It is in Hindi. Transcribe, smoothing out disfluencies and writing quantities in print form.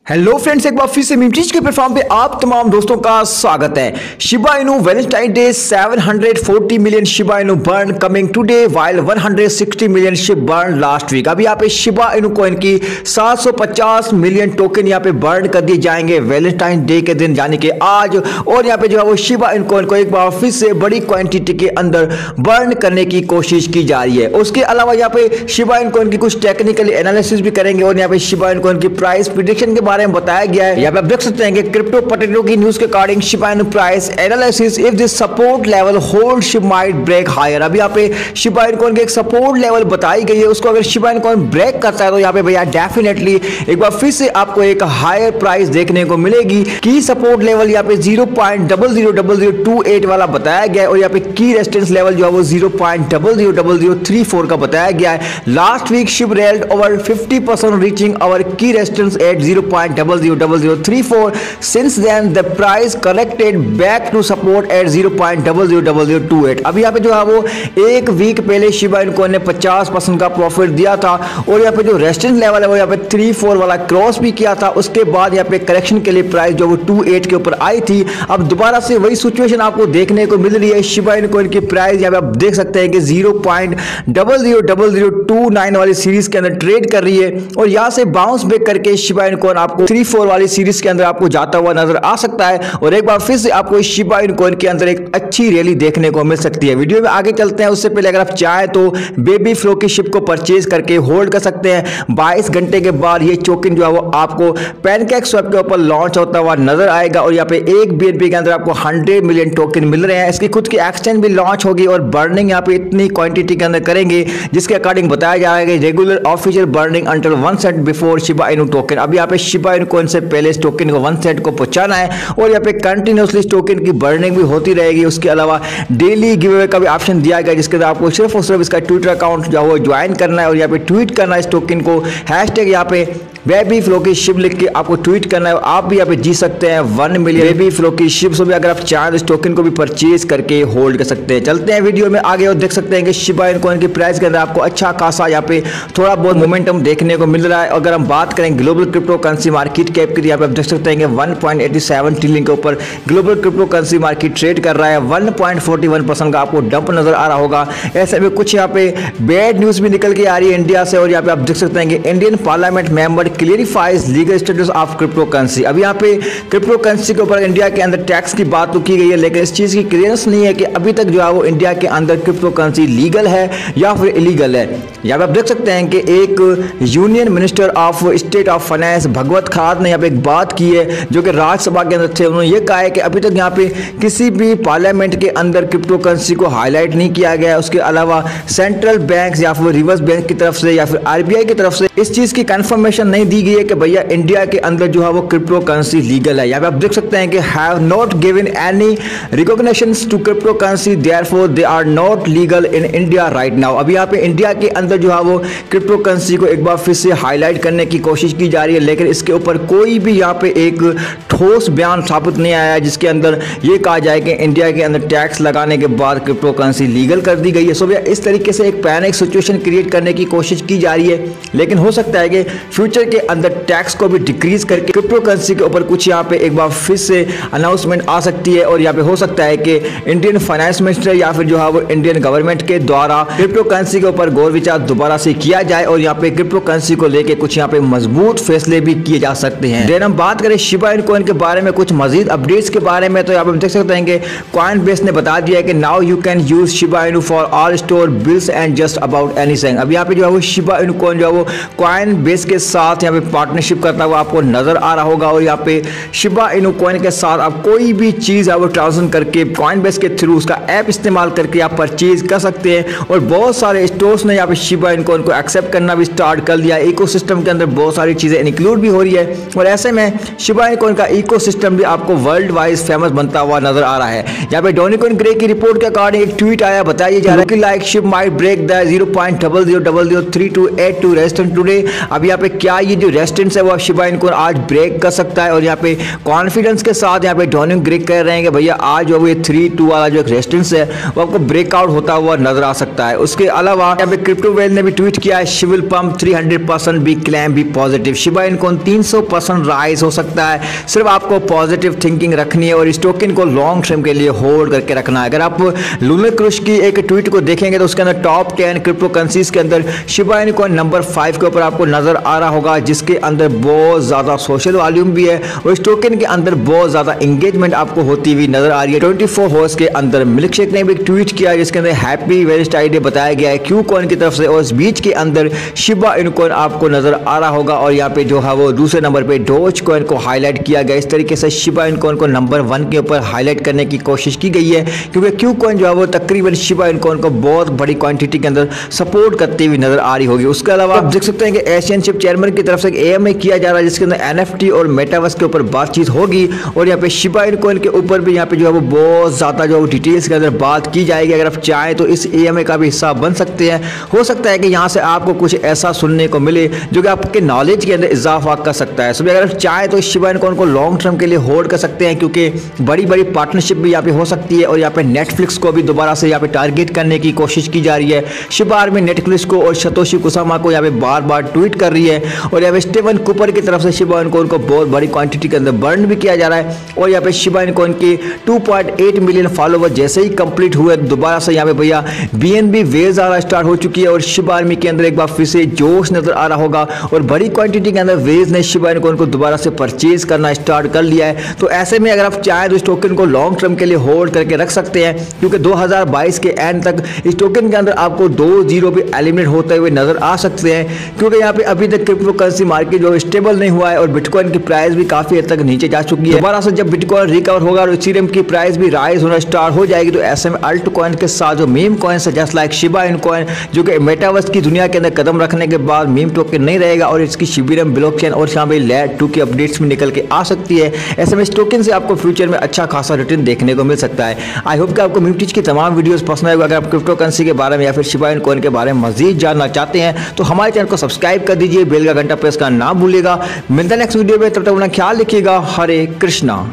हेलो फ्रेंड्स, एक बार फिर से मिमटीज के प्लेटफॉर्म पे आप तमाम दोस्तों का स्वागत है। Shiba Inu Valentine day 740 million Shiba Inu burn coming today while 160 million SHIB burn last week. अभी यहाँ पे शिबा इनू कॉइन की 750 मिलियन टोकन यहाँ पे बर्न कर दिए जाएंगे वैलेंटाइन डे के दिन, यानी कि आज। और यहाँ पे जो है वो शिबा इनू कॉइन को एक बार फिर से बड़ी क्वांटिटी के अंदर बर्न करने की कोशिश की जा रही है। उसके अलावा यहाँ पे शिबा इनू कॉइन की कुछ टेक्निकल एनालिसिस भी करेंगे और यहाँ पे शिबा इनू कॉइन की प्राइस प्रेडिक्शन के बारे में बताया गया है। यहाँ पे आप देख सकते हैं कि क्रिप्टो पोटैटो की न्यूज के according Shiba Inu price analysis, if this support level hold SHIB might break higher. अभी यहाँ पे शिबा इनू कॉइन के एक सपोर्ट लेवल बताई गई है, उसको अगर शिबा इनू कॉइन ब्रेक करता है तो यहाँ पे भैया डेफिनेटली एक बार फिर से आपको एक हायर प्राइस देखने को मिलेगी। की सपोर्ट लेवल यहाँ पे 0.000028 वाला बताया गया है और यहाँ पे की रेजिस्टेंस लेवल जो है वो 0.000034 का बताया गया है। Last week SHIB rallied over 50% reaching our key resistance at 0.000034. Since then the price corrected back to support at 0.000028. अभी यहाँ पे जो है वो एक वीक पहले शिबा इनू कॉइन ने 50% का प्रॉफिट दिया था और यहाँ पे जो रेजिस्टेंस लेवल है वो यहाँ पे 34 वाला क्रॉस भी किया था। उसके बाद यहाँ पे करेक्शन के लिए प्राइस जो वो 28 के ऊपर आई थी। अब दोबारा से वही सिचुएशन आपको देखने को मिल रही है। शिबा इनू कॉइन की प्राइस यहाँ पे आप देख सकते हैं कि 0.000029 वाली सीरीज के अंदर ट्रेड कर रही है और यहाँ से बाउंस बैक करके शिबा इनू कॉइन आपको 3-4 वाली सीरीज के अंदर आपको जाता हुआ नजर आ सकता है और एक बार फिर से आपको शिबा इनू कॉइन के अंदर एक अच्छी रैली देखने को मिल सकती है। वीडियो में आगे चलते हैं, उससे पहले अगर आप चाहें तो बेबी फ्लो की शिप को परचेज करके होल्ड कर सकते हैं। 22 घंटे के बाद ये टोकन जो है वो आपको पैनकेक स्वैप के ऊपर लॉन्च होता हुआ नजर आएगा और यहाँ पे एक बीएनबी के अंदर आपको 100 मिलियन टोकन मिल रहे हैं। इसकी खुद की एक्सचेंज भी लॉन्च होगी और बर्निंग यहाँ पे इतनी क्वांटिटी के अंदर करेंगे जिसके अकॉर्डिंग बताया जाएगा regular official burning until 1 set before Shiba Inu token. अभी यहाँ पे शिबा इनू कॉइन से पहले इस टोकन को 1 सेट को पहुंचाना है और यहाँ पे कंटिन्यूसली इस टोकन की बर्निंग भी होती रहेगी। उसके अलावा डेली गिव का भी ऑप्शन दिया गया जिसके अंदर आपको सिर्फ और सिर्फ इसका ट्विटर अकाउंट जो है वो ज्वाइन करना है और यहाँ पे ट्वीट करना है इस टोकन को। हैशटैग यहाँ पे बेबी फ्लो की शिप लिख के आपको ट्वीट करना है। आप भी यहाँ पे जी सकते हैं 1 मिलियन बेबी फ्लो की शिप। भी अगर आप चाहें तो इस टोकन को भी परचेज करके होल्ड कर सकते हैं। चलते हैं वीडियो में आगे और देख सकते हैं कि शिबा इनू कॉइन की प्राइस के अंदर आपको अच्छा खासा यहाँ पे थोड़ा बहुत मोमेंटम देखने को मिल रहा है। अगर हम बात करें global crypto currency market cap की, यहाँ पे आप देख सकते हैं कि 1.87 ट्रिलियन के ऊपर global crypto currency market trade कर रहा है। 1.41% का आपको डंप नजर आ रहा होगा। ऐसे में कुछ यहाँ पे बैड न्यूज भी निकल के आ रही है इंडिया से और यहाँ पे आप देख सकते हैं कि Indian parliament member clarifies legal status of crypto currency. अभी यहाँ पे क्रिप्टो करेंसी के ऊपर इंडिया के अंदर टैक्स की बात तो की गई है, लेकिन इस चीज की क्लियरेंस नहीं है कि अभी तक जो है वो इंडिया के अंदर क्रिप्टो करेंसी लीगल है या फिर इलीगल है। यहाँ पे आप देख सकते हैं कि एक union minister of state of finance Bhagwat खाद ने यहाँ पे एक बात की है जो कि राज्यसभा के अंदर थे। उन्होंने ये कहा है कि अभी तक यहाँ पे किसी भी पार्लियामेंट के अंदर क्रिप्टो करेंसी को हाईलाइट नहीं किया गया है। उसके अलावा सेंट्रल बैंक या फिर रिवर्स बैंक की तरफ से या फिर आरबीआई की तरफ से इस चीज की कंफर्मेशन नहीं दी गई है कि भैया इंडिया के अंदर जो है वो क्रिप्टो करेंसी लीगल है। यहाँ पे आप देख सकते हैं कि have not given any recognitions to cryptocurrency, therefore they are not legal in India right now. अभी यहाँ पे इंडिया के अंदर जो है वो क्रिप्टो करेंसी को एक बार फिर से हाईलाइट करने की कोशिश की जा रही है, लेकिन इसके ऊपर कोई भी यहाँ पे एक ठोस बयान साबित नहीं आया है जिसके अंदर ये कहा जाए कि इंडिया के अंदर टैक्स लगाने के बाद क्रिप्टो करेंसी लीगल कर दी गई है। सो इस तरीके से एक पैनिक सिचुएशन क्रिएट करने की कोशिश की जा रही है, लेकिन हो सकता है कि फ्यूचर के अंदर टैक्स को भी डिक्रीज करके क्रिप्टो करेंसी के ऊपर कुछ यहाँ पे एक बार फिर से अनाउंसमेंट आ सकती है और यहाँ पे हो सकता है कि इंडियन फाइनेंस मिनिस्टर या फिर जो है वो इंडियन गवर्नमेंट के द्वारा क्रिप्टो करेंसी के ऊपर गौर विचार दोबारा से किया जाए और यहाँ पे क्रिप्टो करेंसी को लेके कुछ यहाँ पे मजबूत फैसले भी किए जा सकते हैं। देन हम बात करें शिबा इनू कॉइन के बारे में कुछ मजीद अपडेट्स के बारे में, तो यहाँ पे देख सकते हैं कि कॉइनबेस ने बता दिया है कि now you can use Shiba Inu for all store bills and just about anything. अब यहाँ पे जो है वो शिबा इनू कॉइन जो है वो कॉइनबेस के साथ यहाँ पे पार्टनरशिप करता हुआ आपको नजर आ रहा होगा और यहाँ पे शिबा इनू कॉइन के साथ आप कोई भी चीज है वो ट्रांसफर करके कॉइनबेस के थ्रू उसका ऐप इस्तेमाल करके आप परचेज कर सकते हैं और बहुत सारे स्टोर्स ने यहाँ पे शिबा इनू कॉइन को एक्सेप्ट करना भी स्टार्ट कर लिया। इकोसिस्टम के अंदर बहुत सारी चीजें इंक्लूड भी हो रही है और ऐसे में शिबा इनू कॉइन का इकोसिस्टम भी आपको वर्ल्ड वाइज फेमस बनता हुआ नजर आ रहा है। यहाँ पे डोनिकॉइन ग्रे की रिपोर्ट के अकॉर्डिंग एक ट्वीट आया, बताइए जा रहा है कि like SHIB might break the 0.00003282 resistance today. अब यहाँ पे क्या ये जो रेजिस्टेंस है वो शिबा इनू कॉइन आज ब्रेक कर सकता है और यहाँ पे कॉन्फिडेंस के साथ यहाँ पे डोनिकॉइन ग्रे कह रहे हैं कि भैया आज जो ये 3-2 वाला जो रेजिस्टेंस है वो आपको ब्रेकआउट होता हुआ नजर आ सकता है। उसके अलावा यहाँ पे क्रिप्टो वेल ने भी ट्वीट किया है, शिविल pump 300% be calm be positive. Shiba Inu coin 300% rise हो सकता है। सिर्फ आपको पॉजिटिव थिंकिंग रखनी है और इस टोकन को लॉन्ग टर्म के लिए होल्ड करके रखना है। अगर आप लूनर क्रुश की एक ट्वीट को देखेंगे तो उसके अंदर टॉप 10 क्रिप्टो करेंसीज के अंदर शिबा इनु कॉइन नंबर 5 के ऊपर आपको नजर आ रहा होगा, जिसके अंदर बहुत ज्यादा सोशल वॉल्यूम भी है और इस टोकन के अंदर बहुत ज्यादा एंगेजमेंट आपको होती हुई नजर आ रही है। 24 हॉर्स के अंदर मिल्कशेक ने भी एक ट्वीट किया जिसके अंदर हैप्पी वेलेंटाइन डे बताया गया है क्यू कॉइन की तरफ से, और इस बीच के अंदर शिबा इनु कॉइन आपको नजर आ रहा होगा और यहाँ पे जो है वो दूसरे नंबर पे डोज कॉइन को हाईलाइट किया गया। इस तरीके से शिबा इनु कॉइन को नंबर 1 के ऊपर हाईलाइट करने की कोशिश की गई है क्योंकि क्यू कॉइन जो है वो तकरीबन शिबा इनु कॉइन को बहुत बड़ी क्वांटिटी के अंदर सपोर्ट करती हुई नजर आ रही होगी। उसके अलावा आप देख सकते हैं कि एशियन शिप चेयरमैन की तरफ से एक AMA किया जा रहा है जिसके अंदर NFT और मेटावर्स के ऊपर बातचीत होगी और यहाँ पे शिबा इनु कॉइन के ऊपर भी यहाँ पे जो है वो बहुत ज्यादा जो डिटेल्स के अंदर बात की जाएगी। अगर आप चाहें तो इस AMA का भी हिस्सा बन सकते हैं। हो सकता है कि यहाँ से आपको कुछ ऐसा सुनने को मिले जो कि आपके नॉलेज के अंदर इजाफा कर सकता है। अगर आप चाहें तो शिबा इनु कॉइन को लॉन्ग टर्म के लिए होल्ड कर सकते हैं क्योंकि बड़ी बड़ी पार्टनरशिप भी यहाँ पे हो सकती है और यहाँ पे नेटफ्लिक्स को भी दोबारा से यहाँ पे टारगेट करने की कोशिश की जा रही है। शिबा आर्मी नेटफ्लिक्स को और सतोशी कुसामा को यहाँ पे बार बार ट्वीट कर रही है और यहाँ पे स्टीवन कूपर की तरफ से शिबा इनु कॉइन को बहुत बड़ी क्वांटिटी के अंदर बर्न भी किया जा रहा है और यहाँ पे शिबा इनु कॉइन के 2.8 मिलियन फॉलोवर जैसे ही कंप्लीट हुए दोबारा से यहाँ पे भैया BNB वेज आना स्टार्ट हो चुकी है और शिबा आर्मी के अंदर एक बार फिर से जोश नजर आ रहा होगा और बड़ी क्वांटिटी के अंदर वेज ने शिबा इनु कॉइन को दोबारा से परचेज करना स्टार्ट कर लिया है। तो ऐसे में अगर आप चाहें तो इस टोकन को लॉन्ग टर्म के लिए होल्ड करके रख सकते हैं क्योंकि 2022 के एंड तक इस टोकन के अंदर आपको 2 जीरो भी एलिमिनेट होते हुए नजर आ सकते हैं क्योंकि यहाँ पे अभी तक क्रिप्टो करेंसी मार्केट जो स्टेबल नहीं हुआ है और बिटकॉइन की प्राइस भी काफी हद तक नीचे जा चुकी है। दोबारा से जब बिटकॉइन रिकवर होगा और इथेरियम की प्राइस भी राइज होना स्टार्ट हो जाएगी तो ऐसे में अल्ट कॉइन के साथ जो मीम कॉइन्स है just like Shiba Inu coin जो कि मेटावर्स की दुनिया के अंदर कदम रखने के बाद मीम टोकन नहीं रहेगा और इसकी शिबिरम ब्लॉकचेन और शामिल लेयर 2 की अपडेट्स भी निकल के आ सकती है। ऐसे में इस टोकन से आपको फ्यूचर में अच्छा खासा रिटर्न देखने को मिल सकता है। आई होप कि आपको मीम टीच की तमाम वीडियोस पसंद आएगा। अगर आप क्रिप्टो करेंसी के बारे में या फिर शिबा इनु कॉइन के बारे में मजीद जानना चाहते हैं तो हमारे चैनल को सब्सक्राइब कर दीजिए, बेल का घंटा प्रेस करना ना भूलिएगा। मिलता है नेक्स्ट वीडियो में, तब तक अपना ख्याल रखिएगा। हरे कृष्णा।